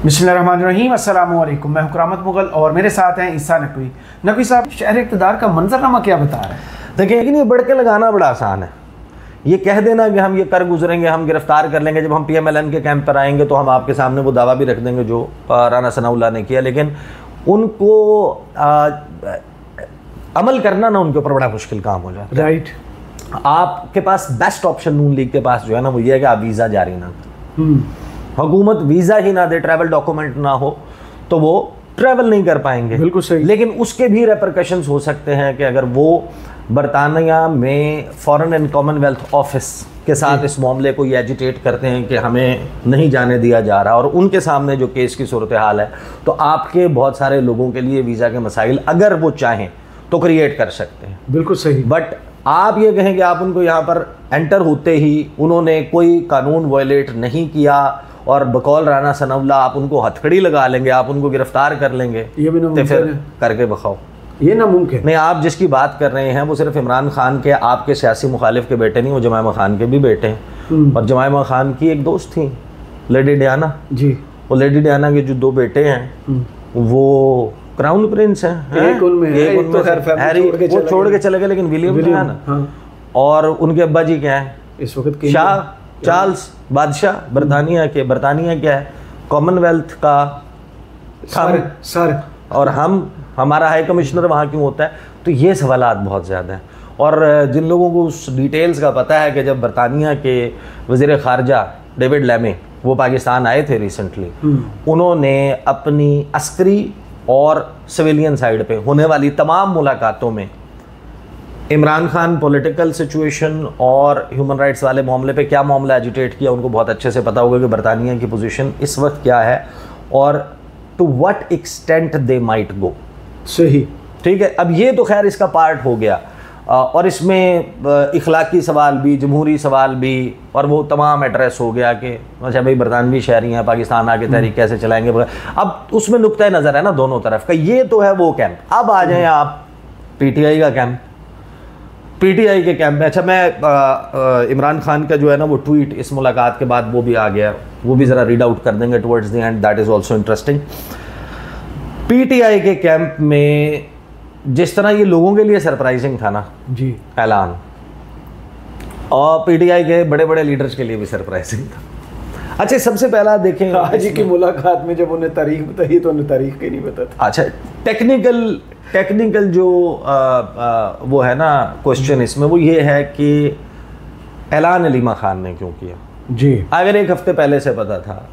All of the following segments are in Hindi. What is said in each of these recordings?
बिस्मिल्लाहिर्रहमानिर्रहीम, अस्सलाम वालेकुम। मैं हुकरामत मुगल और मेरे साथ हैं ईसा नकवी। नकवी साहब, शहर इक़्तिदार का मंजरनामा क्या बता रहा है? देखिए, लेकिन ये बढ़ के लगाना बड़ा आसान है। ये कह देना कि हम ये कर गुजरेंगे, हम गिरफ्तार कर लेंगे, जब हम PMLN के कैंप पर आएंगे तो हम आपके सामने वो दावा भी रख देंगे जो राना सनाउल्लाह ने किया, लेकिन उनको अमल करना ना उनके ऊपर बड़ा मुश्किल काम हो जाता है। राइट। आपके पास बेस्ट ऑप्शन नून लीग के पास जो है ना, वो ये है कि आप वीज़ा जारी ना करें। हुकूमत वीज़ा ही ना दे, ट्रैवल डॉक्यूमेंट ना हो, तो वो ट्रैवल नहीं कर पाएंगे। बिल्कुल सही। लेकिन उसके भी रेपरकशंस हो सकते हैं कि अगर वो बरतानिया में फॉरेन एंड कॉमनवेल्थ ऑफिस के साथ इस मामले को ये एजिटेट करते हैं कि हमें नहीं जाने दिया जा रहा, और उनके सामने जो केस की सूरत हाल है, तो आपके बहुत सारे लोगों के लिए वीज़ा के मसाइल अगर वो चाहें तो क्रिएट कर सकते हैं। बिल्कुल सही। बट आप ये कहें कि आप उनको यहाँ पर एंटर होते ही उन्होंने कोई कानून वायलेट नहीं किया और बकौल राना सनाउल्लाह आप उनको हथकड़ी लगा लेंगे, आप उनको गिरफ्तार कर लेंगे, ये भी नामुमकिन तो फिर है। करके बखाओ। ये नामुमकिन नहीं, आप जिसकी बात कर रहे हैं वो सिर्फ इमरान खान के आपके सियासी मुखालिफ के बेटे नहीं, वो जमायमा खान के भी बेटे हैं। और जमायमा खान की एक दोस्त थी लेडी डियाना जी। वो लेडी डियाना के जो दो बेटे हैं वो क्राउन प्रिंस हैं। एक उनमें है, एक तो खैर फैमिली हैरी छोड़ के वो चले छोड़ गए। के चले गए, लेकिन विलियम जो है ना, हाँ। और उनके अब्बा जी क्या है, इस वक्त के शाह चार्ल्स बादशाह बरतानिया के। बरतानिया क्या है, कॉमनवेल्थ का सर। और हमारा हाई कमिश्नर वहाँ क्यों होता है? तो ये सवालात बहुत ज़्यादा हैं। और जिन लोगों को उस डिटेल्स का पता है कि जब बरतानिया के वज़ीर ख़ारजा डेविड लैमे वो पाकिस्तान आए थे रिसेंटली, उन्होंने अपनी अस्करी और सिविलियन साइड पे होने वाली तमाम मुलाकातों में इमरान खान पॉलिटिकल सिचुएशन और ह्यूमन राइट्स वाले मामले पे क्या मामला एजिटेट किया, उनको बहुत अच्छे से पता होगा कि बरतानिया की पोजीशन इस वक्त क्या है और to what extent they might go. सही। ठीक है, अब ये तो खैर इसका पार्ट हो गया, और इसमें इखलाकी सवाल भी, जमहूरी सवाल भी, और वो तमाम एड्रेस हो गया कि अच्छा भाई बरतानवी शहरी हैं, पाकिस्तान आके तहरीक कैसे चलाएंगे। अब उसमें नुक्ता नज़र है ना दोनों तरफ का। ये तो है वो कैंप। अब आ जाएं आप PTI का कैंप। PTI के कैंप में अच्छा, मैं इमरान खान का जो है ना वो ट्वीट इस मुलाकात के बाद वो भी आ गया, वो भी ज़रा रीड आउट कर देंगे towards the end, that is also interesting. PTI के कैंप में जिस तरह ये लोगों के लिए सरप्राइजिंग था ना जी ऐलान, और PTI के बड़े बड़े लीडर्स के लिए भी सरप्राइजिंग था। अच्छा, सबसे पहला देखें आज की मुलाकात में जब उन्हें तारीख बताई तो उन्हें तारीख ही नहीं पता था। अच्छा, टेक्निकल जो वो है ना क्वेश्चन इसमें, वो ये है कि ऐलान अलीमा खान ने क्यों किया। जी। अगर एक हफ्ते पहले से पता था,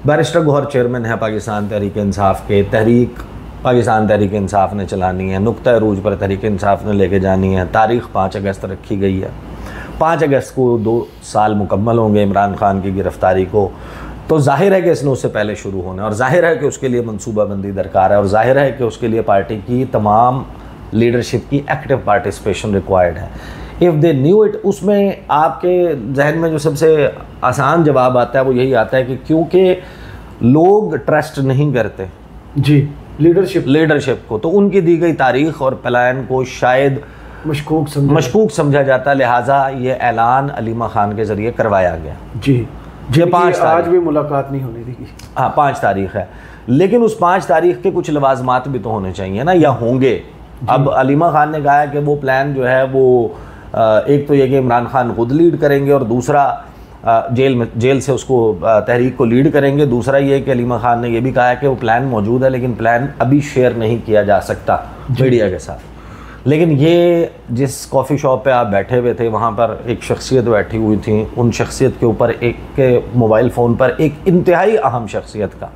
बैरिस्टर गौहर चेयरमैन है पाकिस्तान तहरीक इंसाफ के, तहरीक पाकिस्तान तहरीक इंसाफ ने चलानी है, नुक्ता अरूज पर तहरीक इंसाफ ने लेके जानी है, तारीख़ 5 अगस्त रखी गई है। 5 अगस्त को 2 साल मुकम्मल होंगे इमरान खान की गिरफ्तारी को, तो जाहिर है कि इसने उससे पहले शुरू होना है, और जाहिर है कि उसके लिए मनसूबाबंदी दरकार है, और जाहिर है कि उसके लिए पार्टी की तमाम लीडरशिप की एक्टिव पार्टिसिपेशन रिक्वायर्ड है। इफ़ दे न्यू इट, उसमें आपके जहन में जो सबसे आसान जवाब आता है वो यही आता है कि क्योंकि लोग ट्रस्ट नहीं करते जी लीडरशिप को, तो उनकी दी गई तारीख और प्लान को शायद मशकूक समझा जाता, लिहाजा ये ऐलान अलीमा खान के ज़रिए करवाया गया। जी। ये 5 आज भी मुलाकात नहीं होने देगी। हाँ, 5 तारीख है, लेकिन उस 5 तारीख के कुछ लवाजमात भी तो होने चाहिए ना, या होंगे। अब अलीमा खान ने कहा है कि वो प्लान जो है वो एक तो ये कि इमरान खान खुद लीड करेंगे, और दूसरा जेल से उसको तहरीक को लीड करेंगे। दूसरा ये कि अलीमा खान ने यह भी कहा है कि वो प्लान मौजूद है, लेकिन प्लान अभी शेयर नहीं किया जा सकता मीडिया के साथ। लेकिन ये जिस कॉफ़ी शॉप पे आप बैठे हुए थे, वहाँ पर एक शख्सियत बैठी हुई थी, उन शख्सियत के ऊपर एक के मोबाइल फ़ोन पर एक इंतहाई अहम शख्सियत का,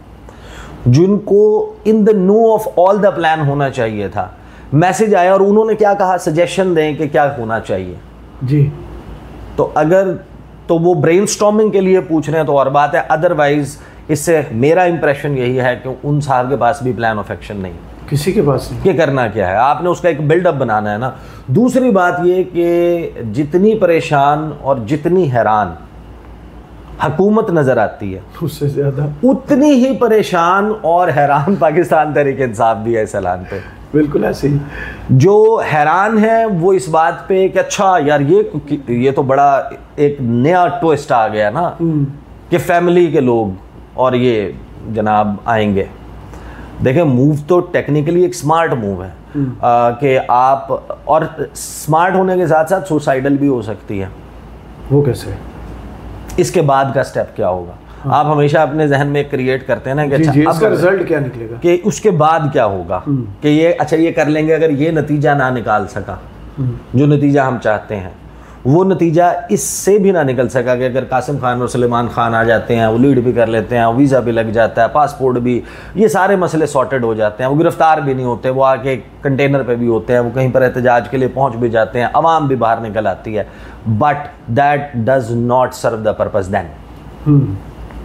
जिनको in the know of all the plan होना चाहिए था, मैसेज आया, और उन्होंने क्या कहा, सजेशन दें कि क्या होना चाहिए। जी। तो अगर तो वो ब्रेनस्टॉर्मिंग के लिए पूछ रहे हैं तो और बात है, अदरवाइज इससे मेरा इंप्रेशन यही है कि उन साहब के पास भी प्लान ऑफ एक्शन नहीं, किसी के पास नहीं। ये करना क्या है, आपने उसका एक बिल्डअप बनाना है ना। दूसरी बात ये कि जितनी परेशान और जितनी हैरान हुकूमत नज़र आती है, उससे ज़्यादा उतनी ही परेशान और हैरान पाकिस्तान तहरीक इंसाफ भी है इस ऐलान पे। बिल्कुल ऐसे ही। जो हैरान है वो इस बात पे कि अच्छा यार ये तो बड़ा एक नया ट्विस्ट आ गया ना कि फैमिली के लोग और ये जनाब आएंगे। देखें, मूव तो टेक्निकली एक स्मार्ट मूव है कि आप, और स्मार्ट होने के साथ साथ सुसाइडल भी हो सकती है। वो कैसे? इसके बाद का स्टेप क्या होगा? आप हमेशा अपने जहन में क्रिएट करते हैं ना कि अच्छा अब इसका रिजल्ट क्या निकलेगा, कि उसके बाद क्या होगा, कि ये अच्छा ये कर लेंगे, अगर ये नतीजा ना निकाल सका जो नतीजा हम चाहते हैं, वो नतीजा इससे भी ना निकल सका कि अगर कासिम खान और सलेमान खान आ जाते हैं, वो लीड भी कर लेते हैं, वीज़ा भी लग जाता है, पासपोर्ट भी, ये सारे मसले सॉर्टेड हो जाते हैं, वो गिरफ्तार भी नहीं होते, वो आके कंटेनर पे भी होते हैं, वो कहीं पर एहतजाज के लिए पहुंच भी जाते हैं, अवाम भी बाहर निकल आती है, but that does not serve the purpose then,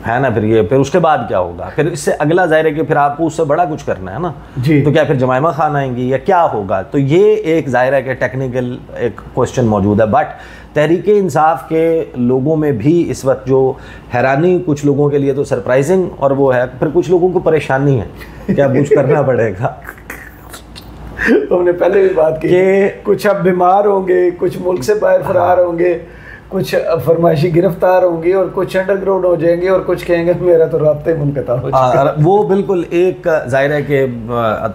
है ना। फिर उसके बाद क्या होगा? फिर इससे अगला ज़ाहिर है कि फिर आपको उससे बड़ा कुछ करना है ना जी। तो क्या फिर जमाइमा खान आएंगी या क्या होगा? तो ये एक ज़ाहिर है कि टेक्निकल एक क्वेश्चन मौजूद है। बट तहरीक इंसाफ के लोगों में भी इस वक्त जो हैरानी, कुछ लोगों के लिए तो सरप्राइजिंग, और वो है फिर कुछ लोगों को परेशानी है कि अब कुछ करना पड़ेगा। हमने पहले भी बात की कि कुछ अब बीमार होंगे, कुछ मुल्क से बाहर फरार होंगे, कुछ फरमाइशी गिरफ्तार होंगी, और कुछ अंडरग्राउंड हो जाएंगे, और कुछ कहेंगे मेरा तो राब्ते मुनक़ता हो चुका। वो बिल्कुल एक ज़ाहिर है कि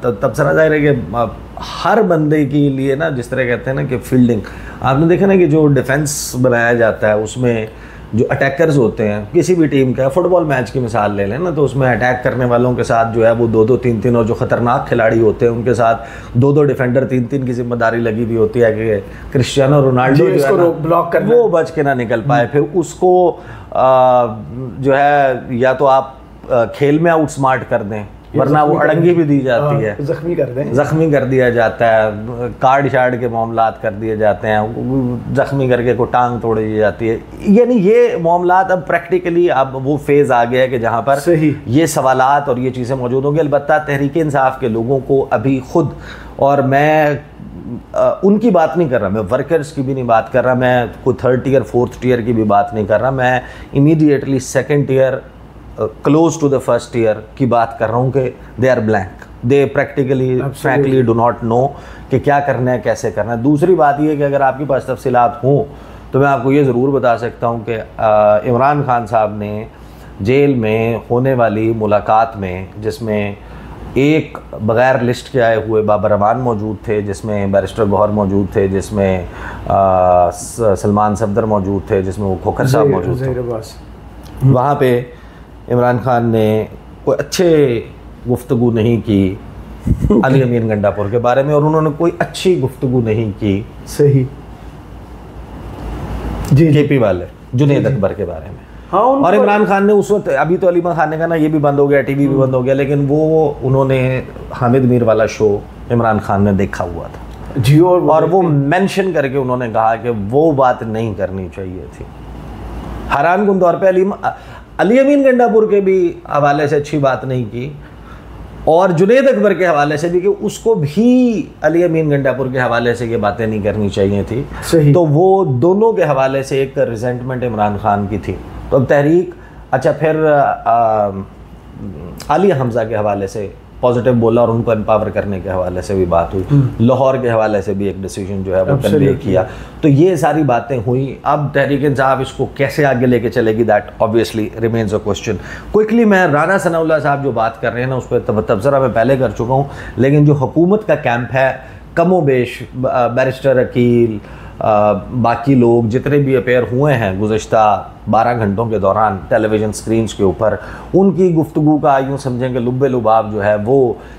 तबसरा ज़ाहिर है कि हर बंदे के लिए ना, जिस तरह कहते हैं ना कि फील्डिंग, आपने देखा ना कि जो डिफेंस बनाया जाता है उसमें जो अटैकर्स होते हैं किसी भी टीम का, फुटबॉल मैच की मिसाल ले लें ना, तो उसमें अटैक करने वालों के साथ जो है वो 2-2 3-3, और जो ख़तरनाक खिलाड़ी होते हैं उनके साथ 2-2 डिफेंडर 3-3 की जिम्मेदारी लगी हुई होती है कि क्रिस्टियानो रोनाल्डो जो है ना, ब्लॉक करना, वो बच के ना निकल पाए। फिर उसको जो है या तो आप खेल में आउट स्मार्ट कर दें, वरना वो अड़ंगी भी दी जाती है, जख्मी कर दें, जख्मी कर दिया जाता है, कार्ड शार्ड के मामलात कर दिए जाते हैं, जख्मी करके को टांग तोड़ दी जाती है। यानी ये मामलात अब प्रैक्टिकली अब वो फेज़ आ गया है कि जहाँ पर ये सवालात और ये चीज़ें मौजूद होंगी। अलबत्ता तहरीक इंसाफ के लोगों को अभी खुद, और मैं उनकी बात नहीं कर रहा, मैं वर्कर्स की भी नहीं बात कर रहा, मैं कोई 3rd टियर 4th टियर की भी बात नहीं कर रहा, मैं immediately 2nd tier close to the 1st year की बात कर रहा हूँ कि they are blank, they practically frankly do not know कि क्या करना है, कैसे करना है। दूसरी बात ये कि अगर आपके पास तफसीलात हों तो मैं आपको ये ज़रूर बता सकता हूँ कि इमरान खान साहब ने जेल में होने वाली मुलाकात में, जिसमें एक बग़ैर लिस्ट के आए हुए बाबर अमान मौजूद थे, जिसमें बैरिस्टर गौहर मौजूद थे, जिसमें सलमान सफदर मौजूद थे, जिसमें वो खोखर साहब मौजूद थे, वहाँ पे इमरान खान ने कोई अच्छे गुफ्तगू नहीं की अली अमीन गंडापुर के बारे में, और उन्होंने कोई अच्छी गुफ्तगू नहीं की सही जी केपी वाले जुनेद अकबर के बारे में। हाँ, और इमरान खान ने उस वक्त, अभी तो अलीमा खान ने कहा ना ये भी बंद हो गया, टीवी भी बंद हो गया, लेकिन वो उन्होंने हामिद मीर वाला शो इमरान खान ने देखा हुआ था जी, और वो मेंशन करके उन्होंने कहा कि वो बात नहीं करनी चाहिए थी। हैरान कुन तौर पे अली अमीन गंडापुर के भी हवाले से अच्छी बात नहीं की, और जुनेद अकबर के हवाले से भी कि उसको भी अली अमीन गंडापुर के हवाले से ये बातें नहीं करनी चाहिए थी। सही। तो वो दोनों के हवाले से एक रिजेंटमेंट इमरान खान की थी। तो अब तहरीक, अच्छा फिर आलिया हमजा के हवाले से पॉजिटिव बोला और उनको एम्पावर करने के हवाले से भी बात हुई, लाहौर के हवाले से भी एक डिसीजन जो है वो कन्वे किया। तो ये सारी बातें हुई। अब तहरीक इंसाफ इसको कैसे आगे लेके चलेगी, that obviously remains a question. Quickly मैं राना सनाउल्लाह साहब जो बात कर रहे हैं ना, उस पर तबसरा मैं पहले कर चुका हूँ, लेकिन जो हुकूमत का कैंप है, कमो बेश बैरिस्टर अकील, बाकी लोग जितने भी अपेयर हुए हैं गुज़श्ता 12 घंटों के दौरान टेलीविज़न स्क्रीन्स के ऊपर, उनकी गुफ्तगू का यूँ समझें कि लुब्बे लुबाब जो है वो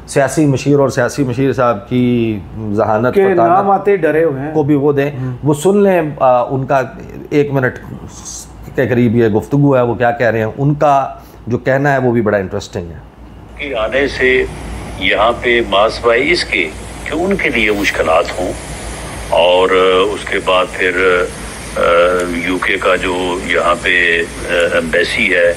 सियासी मशीर और सियासी मशीर साहब की जहानत के नाम आते डरे हुए हैं को भी वो दें, वो सुन लें। उनका 1 मिनट के करीब ये गुफ्तगू है, वो क्या कह रहे हैं, उनका जो कहना है वो भी बड़ा इंटरेस्टिंग है। कि आने से यहाँ पे मासवाई इसके कि उनके लिए मुश्किलात हों, और उसके बाद फिर यूके का जो यहाँ पे एम्बेसी है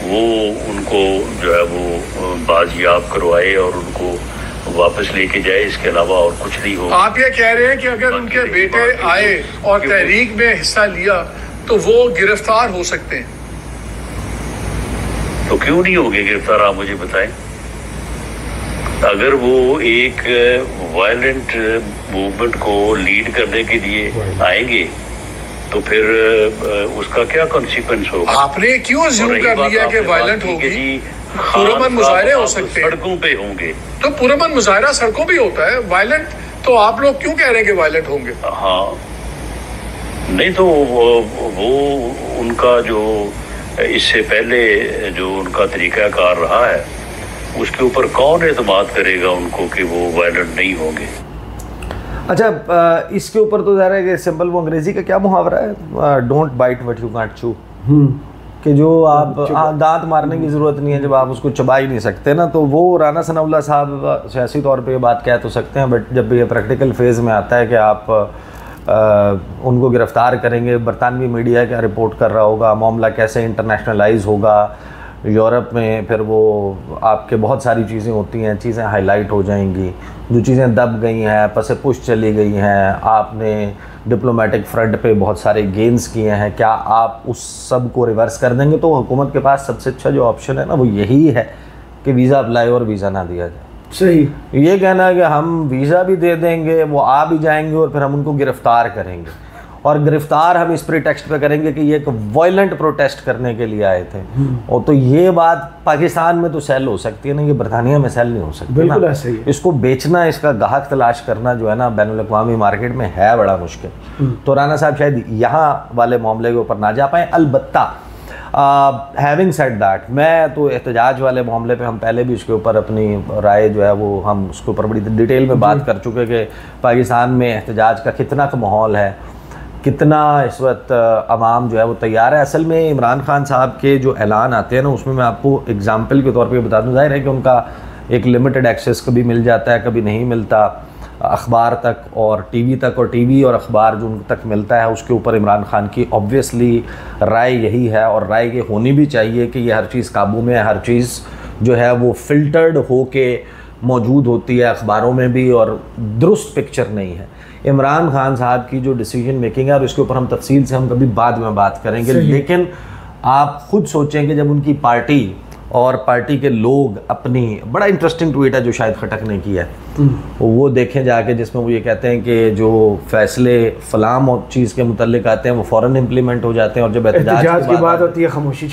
वो उनको जो है वो बाजियाब करवाए और उनको वापस लेके जाए, इसके अलावा और कुछ नहीं हो। आप ये कह रहे हैं कि अगर उनके बेटे आए और तहरीक में हिस्सा लिया तो वो गिरफ्तार हो सकते हैं? तो क्यों नहीं होंगे गिरफ्तार, आप मुझे बताएं। अगर वो एक वायलेंट मूवमेंट को लीड करने के लिए आएंगे तो फिर उसका क्या कॉन्सिक्वेंस होगा? आपने क्यों अज्यूम कर लिया कि वायलेंट होगी? पुरअमन मुजाहरे हो सकते हैं, सड़कों पे होंगे। तो पुरअमन मुजाहरा सड़कों पे होता है, वायलेंट तो आप लोग क्यों कह रहे हैं कि वायलेंट होंगे? हाँ, नहीं तो वो उनका जो इससे पहले जो उनका तरीकाकार रहा है उसके ऊपर कौन एतमाद करेगा उनको कि वो वायलेंट नहीं होंगे। अच्छा, इसके ऊपर तो ज़ाहिर है कि सिंपल वो अंग्रेजी का क्या मुहावरा है, don't bite what you can't chew, कि जो आप दांत मारने की ज़रूरत नहीं है जब आप उसको चबा ही नहीं सकते ना। तो वो राना सनाउल्लाह साहब सियासी तौर पे ये बात कह तो सकते हैं, बट जब ये प्रैक्टिकल फेज़ में आता है कि आप उनको गिरफ़्तार करेंगे, बरतानवी मीडिया क्या रिपोर्ट कर रहा होगा, मामला कैसे इंटरनेशनलाइज होगा, यूरोप में फिर वो आपके बहुत सारी चीज़ें होती हैं, चीज़ें हाईलाइट हो जाएंगी, जो चीज़ें दब गई हैं, पसे पुश चली गई हैं, आपने डिप्लोमेटिक फ्रंट पे बहुत सारे गेंस किए हैं, क्या आप उस सब को रिवर्स कर देंगे? तो हुकूमत के पास सबसे अच्छा जो ऑप्शन है ना वो यही है कि वीज़ा अप्लाई और वीज़ा ना दिया जाए। सही, ये कहना है कि हम वीज़ा भी दे देंगे, वो आ भी जाएंगे और फिर हम उनको गिरफ़्तार करेंगे, और गिरफ़्तार हम इस प्रीटेक्स्ट पे करेंगे कि ये एक वायलेंट प्रोटेस्ट करने के लिए आए थे। और तो ये बात पाकिस्तान में तो सेल हो सकती है ना, ये बरतानिया में सेल नहीं हो सकती। बिल्कुल ऐसे ही है। इसको बेचना, इसका गाहक तलाश करना जो है ना बैनुल-अक़वामी मार्केट में है बड़ा मुश्किल। तो राना साहब शायद यहाँ वाले मामले के ऊपर ना जा पाएँ। अलबत्ता हैविंग सेड दैट, मैं तो एहतजाज वाले मामले पे हम पहले भी उसके ऊपर अपनी राय जो है वो हम उसके ऊपर बड़ी डिटेल में बात कर चुके कि पाकिस्तान में एहतजाज का कितना का माहौल है, कितना इस वक्त अवाम जो है वो तैयार है। असल में इमरान खान साहब के जो ऐलान आते हैं ना, उसमें मैं आपको एग्जांपल के तौर पे बता दूं, जाहिर है कि उनका एक लिमिटेड एक्सेस कभी मिल जाता है, कभी नहीं मिलता अखबार तक और टीवी तक, और टीवी और अखबार जो उन तक मिलता है उसके ऊपर इमरान खान की ऑब्वियसली राय यही है, और राय ये होनी भी चाहिए कि ये हर चीज़ काबू में है, हर चीज़ जो है वो फ़िल्टर्ड हो के मौजूद होती है अखबारों में भी, और दुरुस्त पिक्चर नहीं है। इमरान खान साहब की जो डिसीजन मेकिंग है, और इसके ऊपर हम तफसील से हम कभी बाद में बात करेंगे, लेकिन आप खुद सोचें कि जब उनकी पार्टी और पार्टी के लोग अपनी, बड़ा इंटरेस्टिंग ट्वीट है जो शायद खटक ने किया है, वो देखें जाके, जिसमें वो ये कहते हैं कि जो फैसले फलाम चीज़ के मुतल्लिक आते हैं वो फ़ौरन इम्प्लीमेंट हो जाते हैं, और जब एहतजाज की बात होती है खामोशी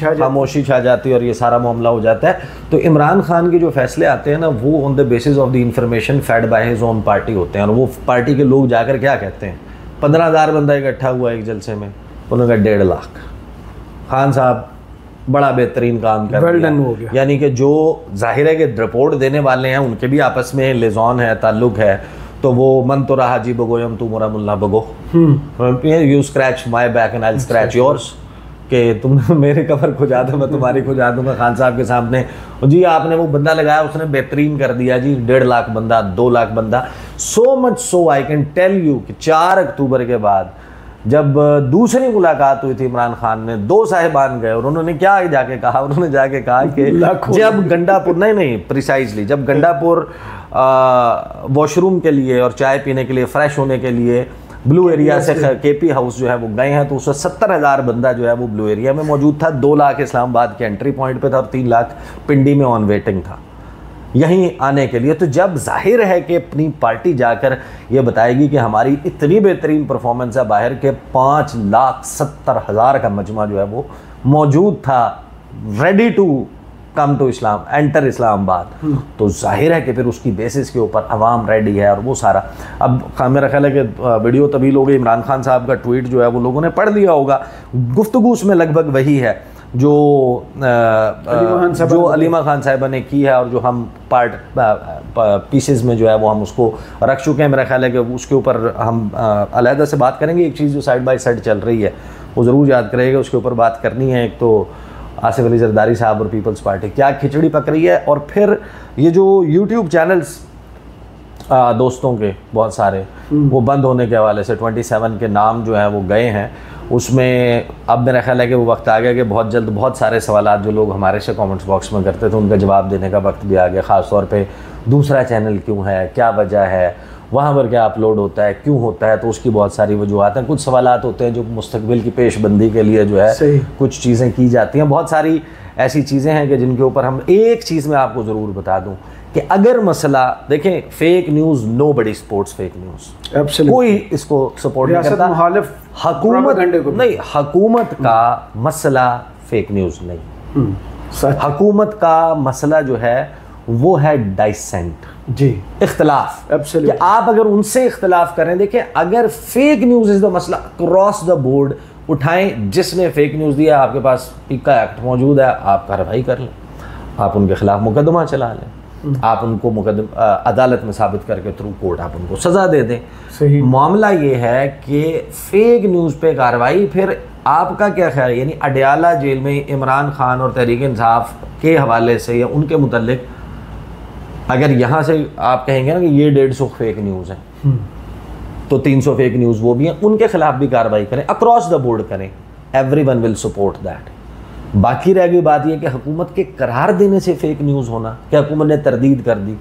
छा जाती है और ये सारा मामला हो जाता है। तो इमरान खान के जो फैसले आते हैं ना, वो on the basis of the information fed by his own party होते हैं, और वो पार्टी के लोग जाकर क्या कहते हैं, 15,000 बंदा इकट्ठा हुआ एक जलसे में, उन्होंने कहा 1.5 लाख। खान साहब बड़ा बेहतरीन काम कर रहे हैं, यानी कि जो जाहिर है कि रिपोर्ट देने वाले हैं उनके भी आपस में लिज़ॉन है, ताल्लुक है, तो वो मन तो रहा जी बगोयम तू मोरा मुल्ला बगो, you scratch my back and I scratch yours, कि तुम मेरे कमर खुजा दो मैं तुम्हारी खुजा दूंगा खान साहब के सामने। जी आपने वो बंदा लगाया, उसने बेहतरीन कर दिया जी, 1.5 लाख बंदा, 2 लाख बंदा, so much so I can tell you कि 4 अक्टूबर के बाद जब दूसरी मुलाकात हुई थी इमरान खान ने, 2 साहिबान गए और उन्होंने क्या जाके कहा, उन्होंने जाके कहा कि जब गंडापुर नहीं प्रिसाइजली जब गंडापुर वॉशरूम के लिए और चाय पीने के लिए, फ्रेश होने के लिए ब्लू एरिया से केपी हाउस जो है वो गए हैं, तो उसमें 70,000 बंदा जो है वो ब्लू एरिया में मौजूद था, 2 लाख इस्लामाबाद के एंट्री पॉइंट पे था और 3 लाख पिंडी में ऑन वेटिंग था यहीं आने के लिए। तो जब जाहिर है कि अपनी पार्टी जाकर ये बताएगी कि हमारी इतनी बेहतरीन परफॉर्मेंस है, बाहर के 5,70,000 का मजमा जो है वो मौजूद था, ready to come to Islam, enter Islamabad, तो जाहिर है कि फिर उसकी बेसिस के ऊपर अवाम रेडी है और वो सारा। अब मेरा ख्याल है कि वीडियो तभी लोग, इमरान खान साहब का ट्वीट जो है वो लोगों ने पढ़ लिया होगा, गुफ्तगू उसमें लगभग वही है जो अलीमा खान साहिबा ने की है और जो हम पार्ट पीसेस में जो है वो हम उसको रख चुके हैं। मेरा ख्याल है कि उसके ऊपर हम अलहदा से बात करेंगे। एक चीज़ जो साइड बाय साइड चल रही है वो ज़रूर याद करेगा, उसके ऊपर बात करनी है। एक तो आसिफ अली जरदारी साहब और पीपल्स पार्टी क्या खिचड़ी पक रही है, और फिर ये जो यूट्यूब चैनल्स दोस्तों के बहुत सारे वो बंद होने के हवाले से 27 के नाम जो है वो गए हैं, उसमें अब मेरा ख्याल है कि वो वक्त आ गया कि बहुत जल्द बहुत सारे सवालात जो लोग हमारे से कमेंट्स बॉक्स में करते थे उनका जवाब देने का वक्त भी आ गया। ख़ास तौर पे दूसरा चैनल क्यों है, क्या वजह है, वहाँ पर क्या अपलोड होता है, क्यों होता है, तो उसकी बहुत सारी वजूहत हैं। कुछ सवालात होते हैं जो मुस्तकबिल की पेशबंदी के लिए जो है कुछ चीज़ें की जाती हैं। बहुत सारी ऐसी चीज़ें हैं कि जिनके ऊपर हम, एक चीज़ मैं आपको ज़रूर बता दूँ कि अगर मसला देखें, फेक न्यूज़, नो बडी स्पोर्ट्स फेक न्यूज़, कोई इसको सपोर्ट नहीं करता, हुकूमत नहीं, हुकूमत का मसला फेक न्यूज़ नहीं, हुकूमत का मसला जो है वो है डाइसेंट, जी, इख्तलाफ। Absolutely. कि आप अगर उनसे इख्तलाफ करें, देखिए अगर फेक न्यूज़ इज द मसला, क्रॉस द बोर्ड उठाएं, जिसने फेक न्यूज़ दिया, आपके पास पीका एक्ट मौजूद है, आप कार्रवाई कर लें, आप उनके खिलाफ मुकदमा चला लें, आप उनको अदालत में साबित करके थ्रू कोर्ट आप उनको सज़ा दे दें। सही। मामला ये है कि फेक न्यूज़ पे कार्रवाई, फिर आपका क्या ख्याल है? यानी अडयाला जेल में इमरान खान और तहरीक इंसाफ के हवाले से या उनके मुतल्लिक अगर यहाँ से आप कहेंगे ना कि ये 150 फेक न्यूज़ हैं, तो 300 फेक न्यूज़ वो भी हैं, उनके खिलाफ भी कार्रवाई करें, अक्रॉस द बोर्ड करें, एवरीवन विल सपोर्ट दैट। बाकी रह गई बात यह कि हुकूमत के करार देने से फेक न्यूज़ होना, कि हुकूमत ने तरदीद कर दी,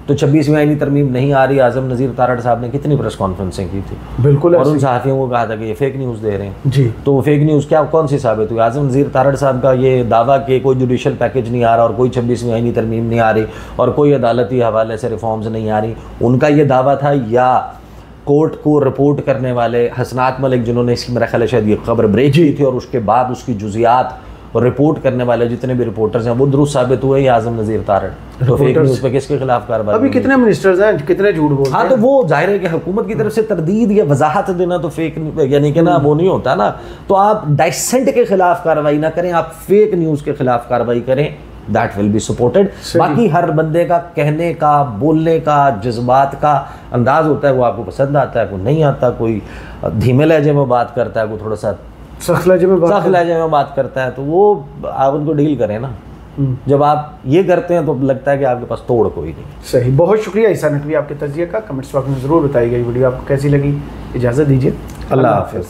तो 26वीं आईनी तरमीम नहीं आ रही, आज़म नज़ीर तारड़ साहब ने कितनी प्रेस कॉन्फ्रेंसें की थी, बिल्कुल, और उन सहाफ़ियों को कहा था कि ये फेक न्यूज़ दे रहे हैं जी। तो फेक न्यूज़ क्या कौन सी साबित हुई? आज़म नज़ीर तारड़ साहब का ये दावा कि कोई जुडिशल पैकेज नहीं आ रहा और कोई 26वीं आईनी तरमीम नहीं आ रही और कोई अदालती हवाले से रिफॉर्म्स नहीं आ रही, उनका ये दावा था, या कोर्ट को रिपोर्ट करने वाले हसनात मलिक जिन्होंने इसकी मेरा ख्याल है शायद ये खबर ब्रेक की थी और उसके बाद उसकी जुजियात और रिपोर्ट करने वाले जितने भी रिपोर्टर्स हैं वो दुरुस्त साबित हुए, या आज़म नज़ीर तारड़, तो फेक न्यूज़ पे किसके खिलाफ कार्रवाई? अभी कितने मिनिस्टर्स हैं, कितने झूठ बोलते हैं। हाँ, तो वो जाहिर है कि हुकूमत की तरफ से तरदीद या वजाहत देना तो फेक यानी कि ना वो नहीं होता ना, तो आप डाइसेंट के खिलाफ कार्रवाई ना करें, आप फेक न्यूज़ के खिलाफ कार्रवाई करें, दैट विल बी सपोर्टेड। बाकी हर बंदे का कहने का, बोलने का, जज्बात का अंदाज होता है, वो आपको पसंद आता है, कोई नहीं आता, कोई धीमे लहजे में बात करता है, कोई थोड़ा सा सख्त लहजे में बात करता है, तो वो आप उनको डील करें ना। जब आप ये करते हैं तो लगता है कि आपके पास तोड़ कोई नहीं। सही, बहुत शुक्रिया ईसा नकवी आपके तजज़िये का। कमेंट्स बॉक्स में ज़रूर बताइएगा ये वीडियो आपको कैसी लगी। इजाज़त दीजिए, अल्लाह हाफ़िज़।